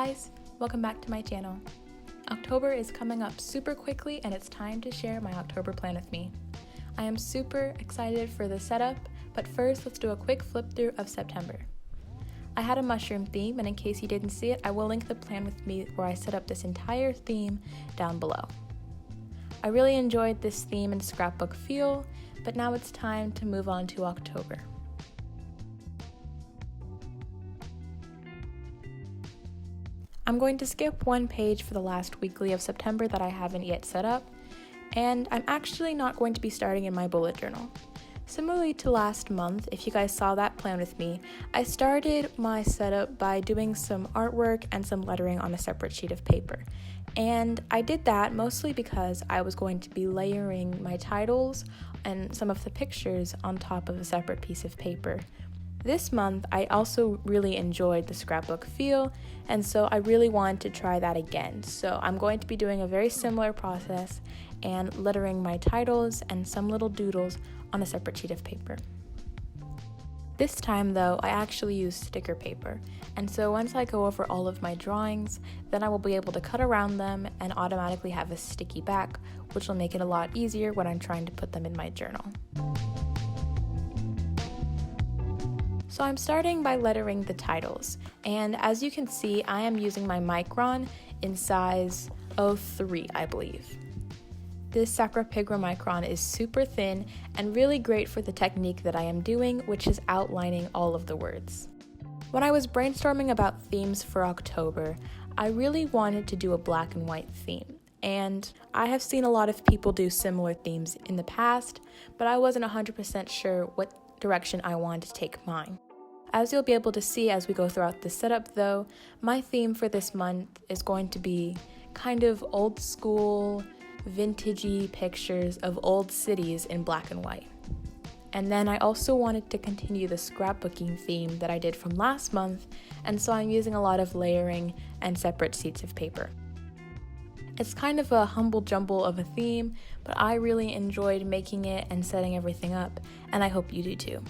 guys, welcome back to my channel. October is coming up super quickly and it's time to share my October plan with me. I am super excited for the setup, but first let's do a quick flip through of September. I had a mushroom theme, and in case you didn't see it, I will link the plan with me where I set up this entire theme down below. I really enjoyed this theme and scrapbook feel, but now it's time to move on to October. I'm going to skip one page for the last weekly of September that I haven't yet set up, and I'm actually not going to be starting in my bullet journal. Similarly to last month, if you guys saw that plan with me, I started my setup by doing some artwork and some lettering on a separate sheet of paper. And I did that mostly because I was going to be layering my titles and some of the pictures on top of a separate piece of paper. This month, I also really enjoyed the scrapbook feel, and so I really wanted to try that again. So I'm going to be doing a very similar process and lettering my titles and some little doodles on a separate sheet of paper. This time though, I actually used sticker paper, and so once I go over all of my drawings, then I will be able to cut around them and automatically have a sticky back, which will make it a lot easier when I'm trying to put them in my journal. So I'm starting by lettering the titles, and as you can see, I am using my Micron in size 03, I believe. This Sacropigra Micron is super thin and really great for the technique that I am doing, which is outlining all of the words. When I was brainstorming about themes for October, I really wanted to do a black and white theme, and I have seen a lot of people do similar themes in the past, but I wasn't 100% sure what direction I wanted to take mine. As you'll be able to see as we go throughout the setup though, my theme for this month is going to be kind of old school, vintagey pictures of old cities in black and white. And then I also wanted to continue the scrapbooking theme that I did from last month, and so I'm using a lot of layering and separate sheets of paper. It's kind of a humble jumble of a theme, but I really enjoyed making it and setting everything up, and I hope you do too.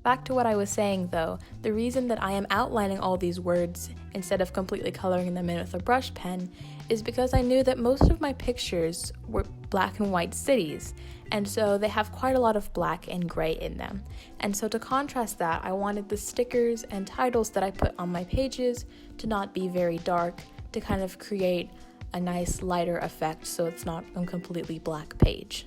Back to what I was saying though, the reason that I am outlining all these words instead of completely coloring them in with a brush pen is because I knew that most of my pictures were black and white cities, and so they have quite a lot of black and gray in them. And so to contrast that, I wanted the stickers and titles that I put on my pages to not be very dark, to kind of create a nice lighter effect so it's not a completely black page.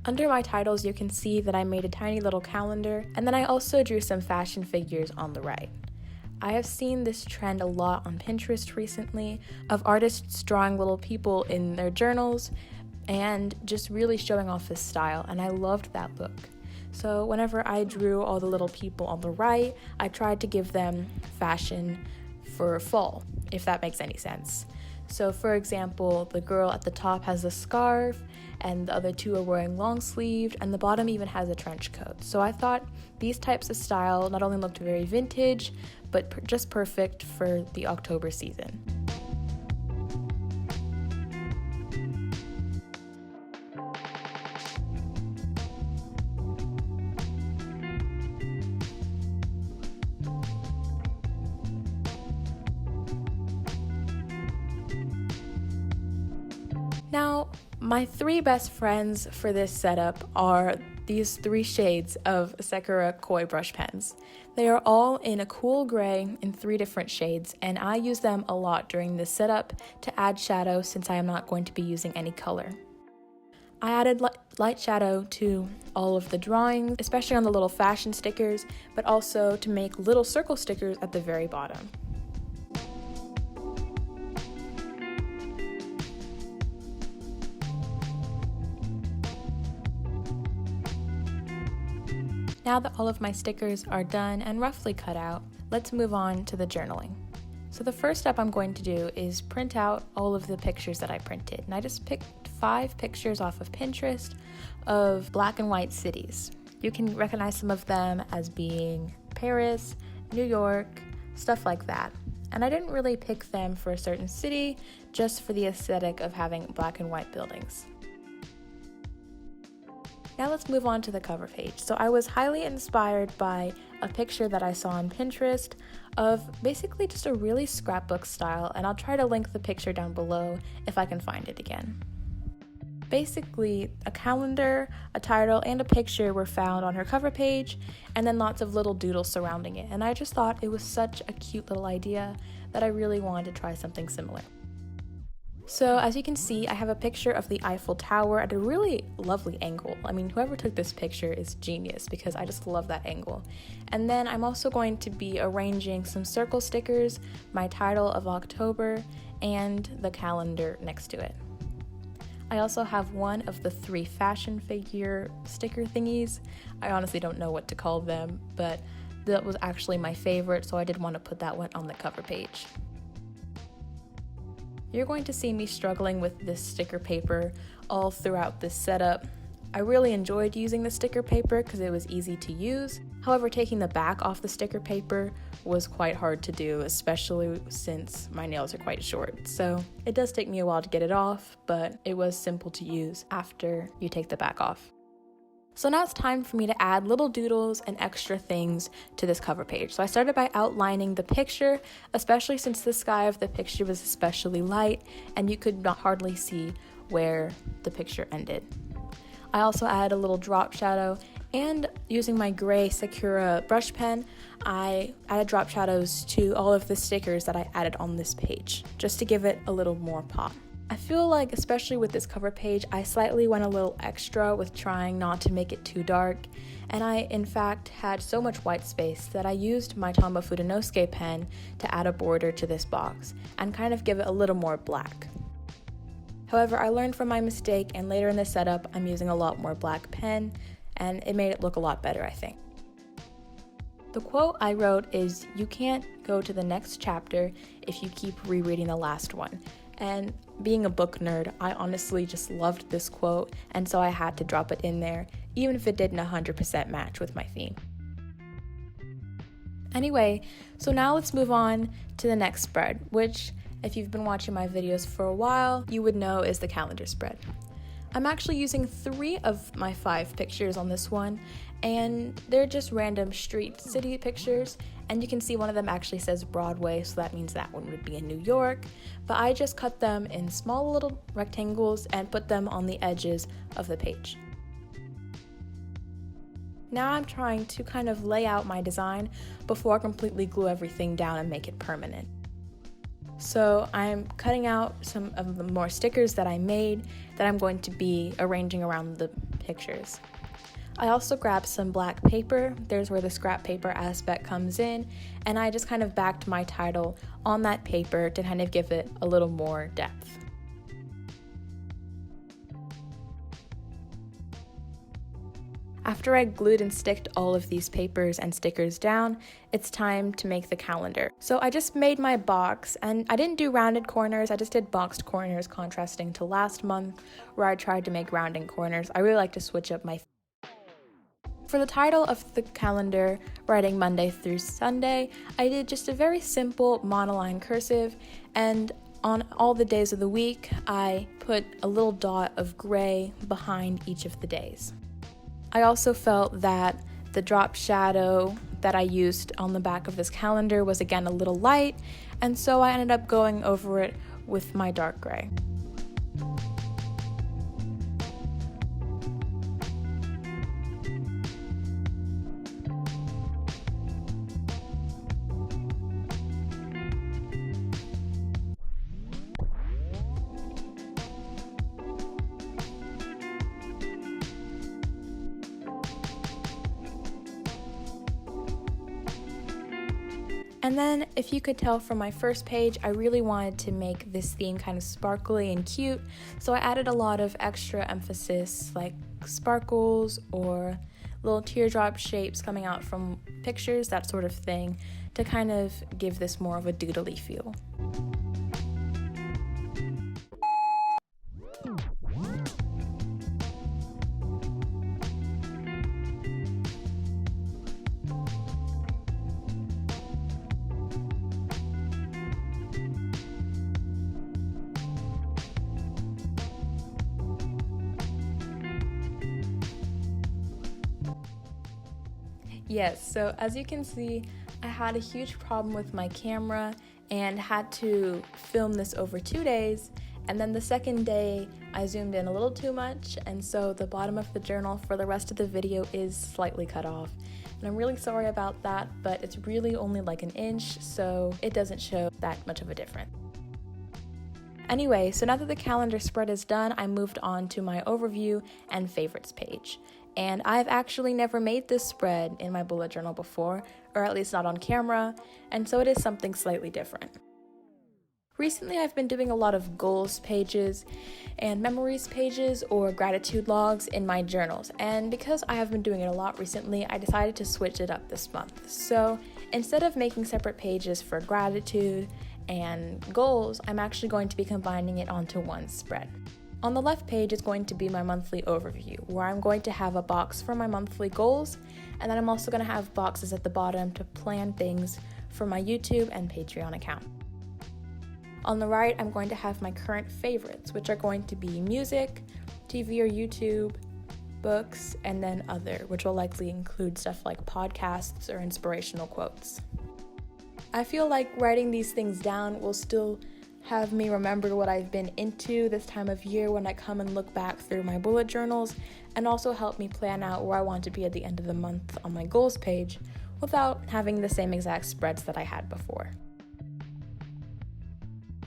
Under my titles, you can see that I made a tiny little calendar, and then I also drew some fashion figures on the right. I have seen this trend a lot on Pinterest recently, of artists drawing little people in their journals and just really showing off his style, and I loved that look. So whenever I drew all the little people on the right, I tried to give them fashion for fall, if that makes any sense. So for example, the girl at the top has a scarf, and the other two are wearing long sleeved, and the bottom even has a trench coat. So I thought these types of style not only looked very vintage, but just perfect for the October season. Now, my three best friends for this setup are these three shades of Sakura Koi brush pens. They are all in a cool gray in three different shades, and I use them a lot during this setup to add shadow since I am not going to be using any color. I added light shadow to all of the drawings, especially on the little fashion stickers, but also to make little circle stickers at the very bottom. Now that all of my stickers are done and roughly cut out, let's move on to the journaling. So the first step I'm going to do is print out all of the pictures that I printed. And I just picked 5 pictures off of Pinterest of black and white cities. You can recognize some of them as being Paris, New York, stuff like that. And I didn't really pick them for a certain city, just for the aesthetic of having black and white buildings. Now let's move on to the cover page. So I was highly inspired by a picture that I saw on Pinterest of basically just a really scrapbook style, and I'll try to link the picture down below if I can find it again. Basically, a calendar, a title, and a picture were found on her cover page, and then lots of little doodles surrounding it, and I just thought it was such a cute little idea that I really wanted to try something similar. So as you can see, I have a picture of the Eiffel Tower at a really lovely angle. I mean, whoever took this picture is genius because I just love that angle. And then I'm also going to be arranging some circle stickers, my title of October, and the calendar next to it. I also have one of the 3 fashion figure sticker thingies. I honestly don't know what to call them, but that was actually my favorite, so I did want to put that one on the cover page. You're going to see me struggling with this sticker paper all throughout this setup. I really enjoyed using the sticker paper because it was easy to use. However, taking the back off the sticker paper was quite hard to do, especially since my nails are quite short. So it does take me a while to get it off, but it was simple to use after you take the back off. So now it's time for me to add little doodles and extra things to this cover page. So I started by outlining the picture, especially since the sky of the picture was especially light and you could not hardly see where the picture ended. I also added a little drop shadow, and using my gray Sakura brush pen, I added drop shadows to all of the stickers that I added on this page, just to give it a little more pop. I feel like, especially with this cover page, I slightly went a little extra with trying not to make it too dark, and I in fact had so much white space that I used my Tombow Fudenosuke pen to add a border to this box and kind of give it a little more black. However, I learned from my mistake, and later in the setup I'm using a lot more black pen, and it made it look a lot better, I think. The quote I wrote is, "You can't go to the next chapter if you keep rereading the last one." And being a book nerd, I honestly just loved this quote, and so I had to drop it in there, even if it didn't 100% match with my theme. Anyway, so now let's move on to the next spread, which, if you've been watching my videos for a while, you would know is the calendar spread. I'm actually using 3 of my 5 pictures on this one, and they're just random street city pictures, and you can see one of them actually says Broadway, so that means that one would be in New York, but I just cut them in small little rectangles and put them on the edges of the page. Now I'm trying to kind of lay out my design before I completely glue everything down and make it permanent. So I'm cutting out some of the more stickers that I made that I'm going to be arranging around the pictures. I also grabbed some black paper, there's where the scrap paper aspect comes in, and I just kind of backed my title on that paper to kind of give it a little more depth. After I glued and sticked all of these papers and stickers down, it's time to make the calendar. So I just made my box, and I didn't do rounded corners, I just did boxed corners, contrasting to last month where I tried to make rounding corners. I really like to switch up my For the title of the calendar, writing Monday through Sunday, I did just a very simple monoline cursive, and on all the days of the week, I put a little dot of gray behind each of the days. I also felt that the drop shadow that I used on the back of this calendar was again a little light, and so I ended up going over it with my dark gray. And then, if you could tell from my first page, I really wanted to make this theme kind of sparkly and cute, so I added a lot of extra emphasis like sparkles or little teardrop shapes coming out from pictures, that sort of thing, to kind of give this more of a doodly feel. Yes, so as you can see, I had a huge problem with my camera and had to film this over 2 days, and then the second day I zoomed in a little too much, and so the bottom of the journal for the rest of the video is slightly cut off. And I'm really sorry about that, but it's really only like an inch, so it doesn't show that much of a difference. Anyway, so now that the calendar spread is done, I moved on to my overview and favorites page. And I've actually never made this spread in my bullet journal before, or at least not on camera, and so it is something slightly different. Recently, I've been doing a lot of goals pages and memories pages or gratitude logs in my journals, and because I have been doing it a lot recently, I decided to switch it up this month. So instead of making separate pages for gratitude and goals, I'm actually going to be combining it onto one spread. On the left page is going to be my monthly overview, where I'm going to have a box for my monthly goals, and then I'm also going to have boxes at the bottom to plan things for my YouTube and Patreon account. On the right, I'm going to have my current favorites, which are going to be music, TV or YouTube, books, and then other, which will likely include stuff like podcasts or inspirational quotes. I feel like writing these things down will still have me remember what I've been into this time of year when I come and look back through my bullet journals, and also help me plan out where I want to be at the end of the month on my goals page without having the same exact spreads that I had before.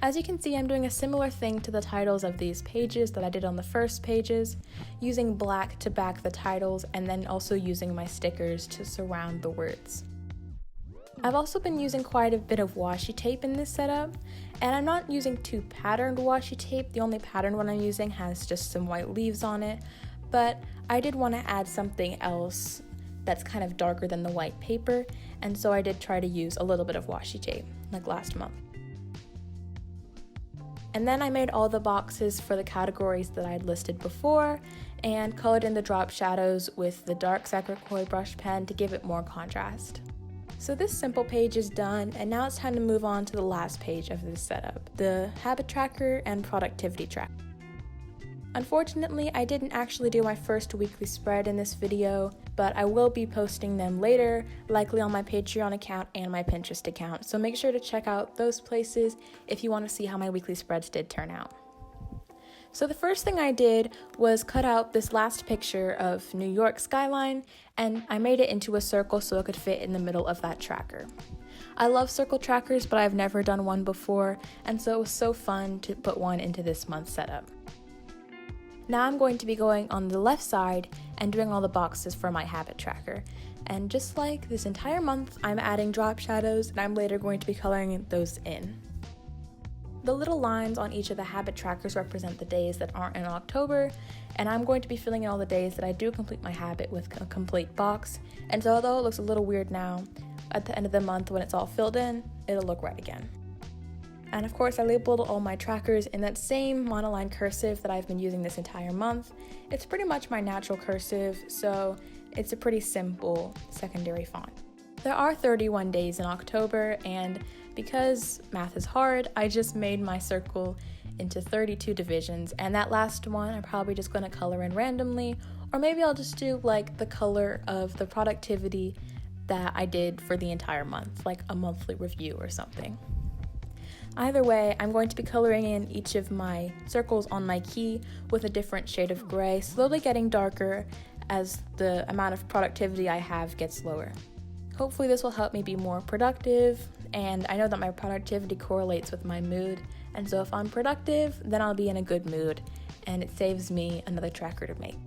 As you can see, I'm doing a similar thing to the titles of these pages that I did on the first pages, using black to back the titles and then also using my stickers to surround the words. I've also been using quite a bit of washi tape in this setup, and I'm not using too patterned washi tape. The only patterned one I'm using has just some white leaves on it, but I did want to add something else that's kind of darker than the white paper, and so I did try to use a little bit of washi tape, like last month. And then I made all the boxes for the categories that I had listed before, and colored in the drop shadows with the dark Sacred Koi brush pen to give it more contrast. So this simple page is done, and now it's time to move on to the last page of this setup, the habit tracker and productivity tracker. Unfortunately, I didn't actually do my first weekly spread in this video, but I will be posting them later, likely on my Patreon account and my Pinterest account, so make sure to check out those places if you want to see how my weekly spreads did turn out. So the first thing I did was cut out this last picture of New York skyline, and I made it into a circle so it could fit in the middle of that tracker. I love circle trackers, but I've never done one before, and so it was so fun to put one into this month's setup. Now I'm going to be going on the left side and doing all the boxes for my habit tracker. And just like this entire month, I'm adding drop shadows, and I'm later going to be coloring those in. The little lines on each of the habit trackers represent the days that aren't in October, and I'm going to be filling in all the days that I do complete my habit with a complete box. And so although it looks a little weird now, at the end of the month when it's all filled in, it'll look right again. And of course, I labeled all my trackers in that same monoline cursive that I've been using this entire month. It's pretty much my natural cursive, so it's a pretty simple secondary font. There are 31 days in October, and because math is hard, I just made my circle into 32 divisions, and that last one I'm probably just going to color in randomly, or maybe I'll just do like the color of the productivity that I did for the entire month, like a monthly review or something. Either way, I'm going to be coloring in each of my circles on my key with a different shade of gray, slowly getting darker as the amount of productivity I have gets lower. Hopefully this will help me be more productive, and I know that my productivity correlates with my mood, and so if I'm productive, then I'll be in a good mood, and it saves me another tracker to make.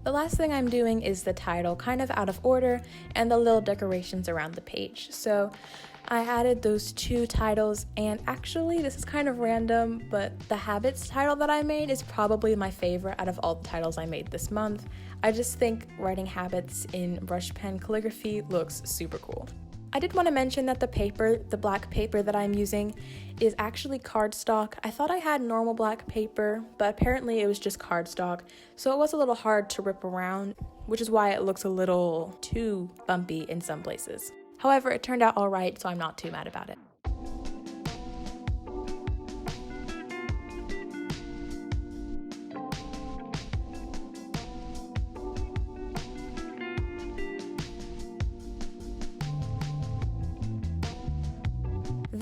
The last thing I'm doing is the title, kind of out of order, and the little decorations around the page. So I added those two titles, and actually this is kind of random, but the habits title that I made is probably my favorite out of all the titles I made this month. I just think writing habits in brush pen calligraphy looks super cool. I did want to mention that the paper, the black paper that I'm using, is actually cardstock. I thought I had normal black paper, but apparently it was just cardstock, so it was a little hard to rip around, which is why it looks a little too bumpy in some places. However, it turned out alright, so I'm not too mad about it.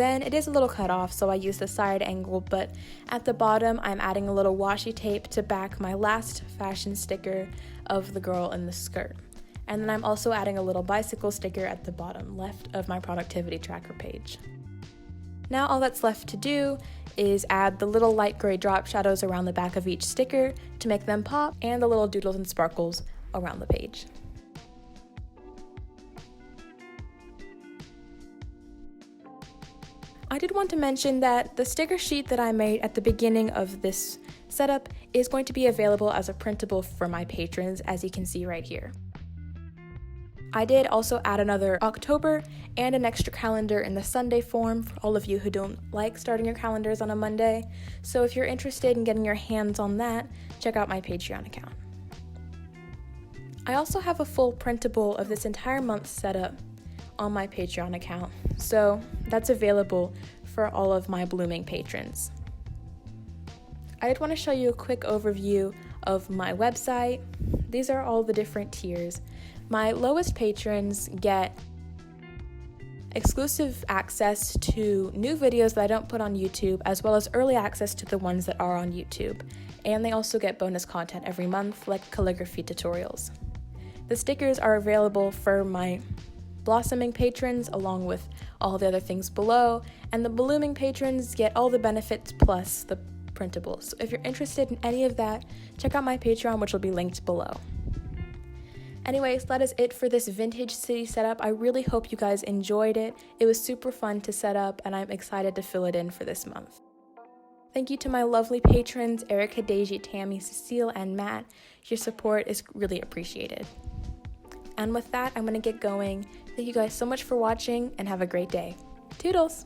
then it is a little cut off, so I use the side angle, but at the bottom I'm adding a little washi tape to back my last fashion sticker of the girl in the skirt. And then I'm also adding a little bicycle sticker at the bottom left of my productivity tracker page. Now all that's left to do is add the little light gray drop shadows around the back of each sticker to make them pop, and the little doodles and sparkles around the page. I did want to mention that the sticker sheet that I made at the beginning of this setup is going to be available as a printable for my patrons, as you can see right here. I did also add another October and an extra calendar in the Sunday form for all of you who don't like starting your calendars on a Monday. So if you're interested in getting your hands on that, check out my Patreon account. I also have a full printable of this entire month setup on my Patreon account, so that's available for all of my blooming patrons. I did want to show you a quick overview of my website. These are all the different tiers. My lowest patrons get exclusive access to new videos that I don't put on YouTube, as well as early access to the ones that are on YouTube. And they also get bonus content every month, like calligraphy tutorials. The stickers are available for my blossoming patrons, along with all the other things below, and the blooming patrons get all the benefits plus the printables. So if you're interested in any of that, check out my Patreon, which will be linked below. Anyways, that is it for this vintage city setup. I really hope you guys enjoyed it. It was super fun to set up, and I'm excited to fill it in for this month. Thank you to my lovely patrons, Erica, Deji, Tammy, Cecile, and Matt. Your support is really appreciated. And with that, I'm going to get going. Thank you guys so much for watching, and have a great day. Toodles!